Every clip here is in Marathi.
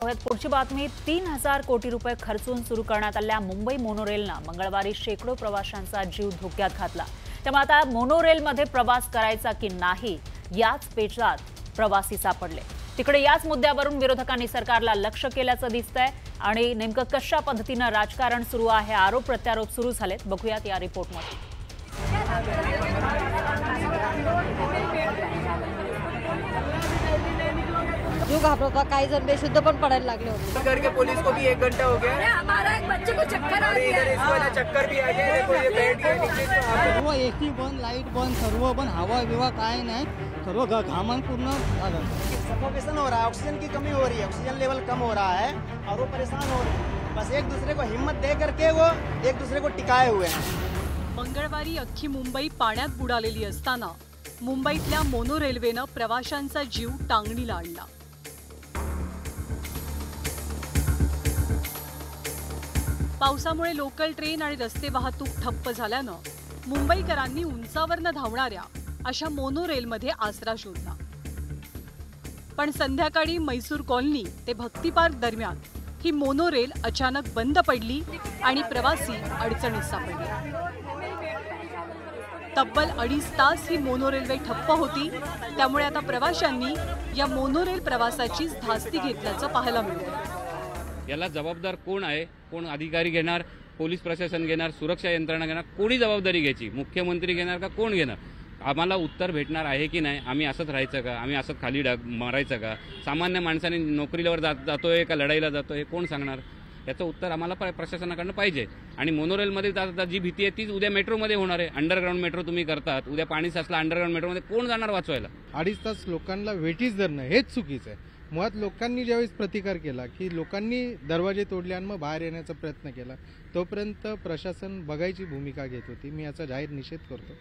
पुढची बातमी 3000 कोटी रुपये खर्चून सुरू करण्यात आलेल्या मुंबई मोनोरेलनं मंगळवारी शेकडो प्रवाशांचा जीव धोक्यात घातला। त्यामुळे आता मोनोरेलमध्ये प्रवास करायचा की नाही याच पेचात प्रवासी सापडले। तिकडे याच मुद्द्यावरून विरोधकांनी सरकारला लक्ष केल्याचं दिसतंय आणि नेमकं कशा पद्धतीने राजकारण सुरू आहे, आरोप प्रत्यारोप सुरू झालेत, बघूयात या रिपोर्टमध्ये। जो घाबरता काही जण बेशुद्ध पण पडायला लागले होते। करके पुलिस को भी 1 घंटा हो गया। अरे हमारा एक बच्चे को चक्कर आ गया। इधर इसको ना चक्कर भी आ गया। देखो ये बैठ गया नीचे। सर्व एसी बंद, लाईट बंद, सर्व बंद, हवा बिवा काय नाही, सर्व घामान पूर्ण झालं। सफोकेशन हो रहा है, ऑक्सीजन की कमी हो रही है, ऑक्सीजन लेवल कम हो रहा है और वो परेशान हो रहे हैं। बस एक दूसरे को हिम्मत दे करके वो एक दूसरे को टिकाए हुए हैं। मंगळवारी अख्खी मुंबई पाण्यात बुडालेली असताना मुंबईतल्या मोनो रेल्वेनं प्रवाशांचा जीव टांगणीला आणला। पावसामुळे लोकल ट्रेन आणि रस्ते वाहतूक ठप्प झाल्यानं मुंबईकरांनी उंचावरनं धावणाऱ्या अशा मोनो रेलमध्ये आसरा शोधला। पण संध्याकाळी मैसूर कॉलनी ते भक्ती पार्क दरम्यान ही मोनो रेल अचानक बंद पडली आणि प्रवासी अडचणीत सापडले। तब्बल 2.5 तास ही मोनो रेल्वे ठप्प होती। त्यामुळे आता प्रवाशांनी या मोनो रेल प्रवासाची धास्ती घेतल्याचं पाहायला मिळतं। याला जबाबदार कोण आहे, कोण अधिकारी घेणार, पोलीस प्रशासन घेणार, सुरक्षा यंत्रणा घेणार, कोणी जबाबदारी घ्यायची, मुख्यमंत्री घेणार का कोण घेणार? आम्हाला उत्तर भेटणार आहे की नाही? आम्ही असंच राहायचं का? आम्ही असंच खाली मारायचं का? सामान्य माणसाने नोकरीवर जातोय का लढाईला जातोय हे कोण सांगणार? याचं उत्तर आम्हाला प्रशासनाकडनं पाहिजे। आणि मोनोरेलमध्ये जाता जी भीती आहे तीच उद्या मेट्रोमध्ये होणार आहे। अंडरग्राऊंड मेट्रो तुम्ही करतात, उद्या पाणी साचलं अंडरग्राऊंड मेट्रोमध्ये कोण जाणार वाचवायला? 2.5 तास लोकांना वेटीच धरणं हेच चुकीचं आहे। मुळात लोकांनी ज्यावेळेस प्रतिकार केला की लोकांनी दरवाजे तोडले आणि मग बाहेर येण्याचा प्रयत्न केला, तोपर्यंत प्रशासन बघायची भूमिका घेत होती। मी याचा जाहीर निषेध करतो।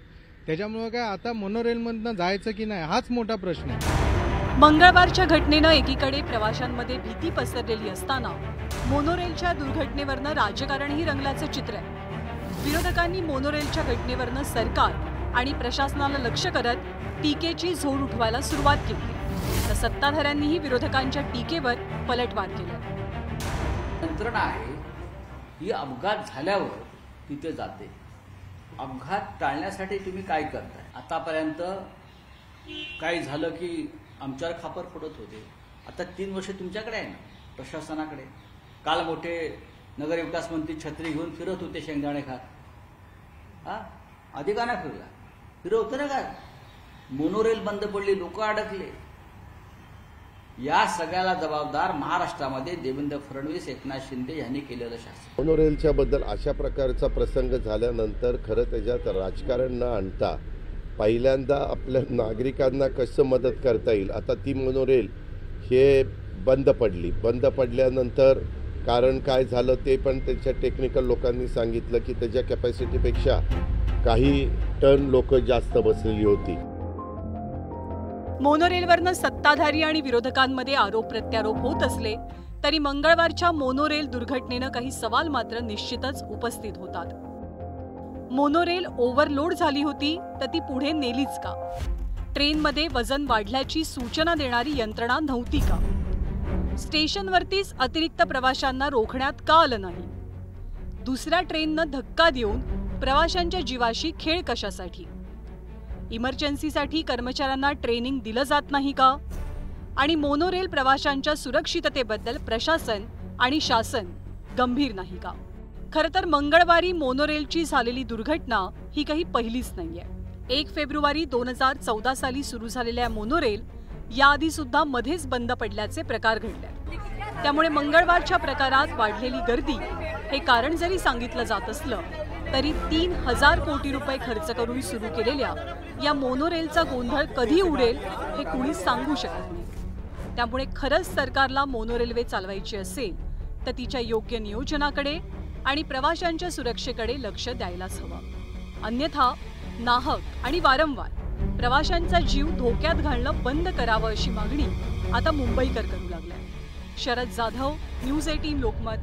त्याच्यामुळे काय आता मोनोरेलमधनं जायचं की नाही हाच मोठा प्रश्न आहे। मंगळवारच्या घटनेनं एकीकडे प्रवाशांमध्ये भीती पसरलेली असताना मोनोरेलच्या दुर्घटनेवरनं राजकारणही रंगल्याचं चित्र आहे। विरोधकांनी मोनोरेलच्या घटनेवरनं सरकार आणि प्रशासनाला लक्ष करत टीकेची झोड उठवायला सुरुवात केली, तर सत्ताधाऱ्यांनीही विरोधकांच्या टीकेवर पलटवार केला। यंत्रणा आहे ही अपघात झाल्यावर तिथे जाते। अपघात टाळण्यासाठी तुम्ही काय करताय? आतापर्यंत काय झालं की आमच्यावर खापर फोडत होते, आता 3 वर्ष तुमच्याकडे आहे ना प्रशासनाकडे। काल मोठे नगरविकास मंत्री छत्री घेऊन फिरत होते शेंगदाणे खात। अधिकारा फिरवतो ना काय? मोनोरेल बंद पडली, लोक अडकले। या सगळ्याला जबाबदार महाराष्ट्रामध्ये देवेंद्र फडणवीस, एकनाथ शिंदे यांनी केलेलं शासन। मोनोरेलच्या बद्दल अशा प्रकारचा प्रसंग झाल्यानंतर खरं त्याच्यात राजकारण न आणता पहिल्यांदा आपल्या नागरिकांना कसं मदत करता येईल। आता ती मोनोरेल हे बंद पडल्यानंतर कारण काय झालं ते पण त्यांच्या टेक्निकल लोकांनी सांगितलं की त्याच्या कॅपॅसिटीपेक्षा काही टन लोक जास्त बसलेली होती। मोनोरेलवरनं सत्ताधारी आणि विरोधकांमध्ये आरोप प्रत्यारोप होत असले तरी मंगळवारच्या मोनोरेल दुर्घटनेनं काही सवाल मात्र निश्चितच उपस्थित होतात। मोनोरेल ओव्हरलोड झाली होती तर ती पुढे नेलीच का? ट्रेनमध्ये वजन वाढल्याची सूचना देणारी यंत्रणा नव्हती का? स्टेशनवरतीच अतिरिक्त प्रवाशांना रोखण्यात का आलं नाही? दुसऱ्या ट्रेननं धक्का देऊन प्रवाशांच्या जीवाशी खेळ कशासाठी? इमर्जन्सीसाठी कर्मचाऱ्यांना ट्रेनिंग दिलं जात नाही का? आणि मोनोरेल प्रवाशांच्या सुरक्षिततेबद्दल प्रशासन आणि शासन गंभीर नाही का? खरं तर मंगळवारी मोनोरेलची झालेली दुर्घटना ही काही पहिलीच नाहीये। 1 फेब्रुवारी 2014 साली सुरू झालेल्या मोनोरेल याआधी सुद्धा मध्येच बंद पडल्याचे प्रकार घडले। त्यामुळे मंगळवारच्या प्रकारात वाढलेली गर्दी हे कारण जरी सांगितलं जात असलं तरी 3000 कोटी रुपये खर्च करून सुरू केलेल्या या मोनोरेलचा गोंधळ कधी उडेल हे कुणीच सांगू शकत नाही। त्यामुळे खरंच सरकारला मोनोरेल्वे चालवायची असेल तर तिच्या योग्य नियोजनाकडे आणि प्रवाशांच्या सुरक्षेकडे लक्ष द्यायलाच हवं। अन्यथा नाहक आणि वारंवार प्रवाशांचा जीव धोक्यात घालणं बंद करावं अशी मागणी आता मुंबईकर करू लागलाय। शरद जाधव, न्यूज 18 लोकमत,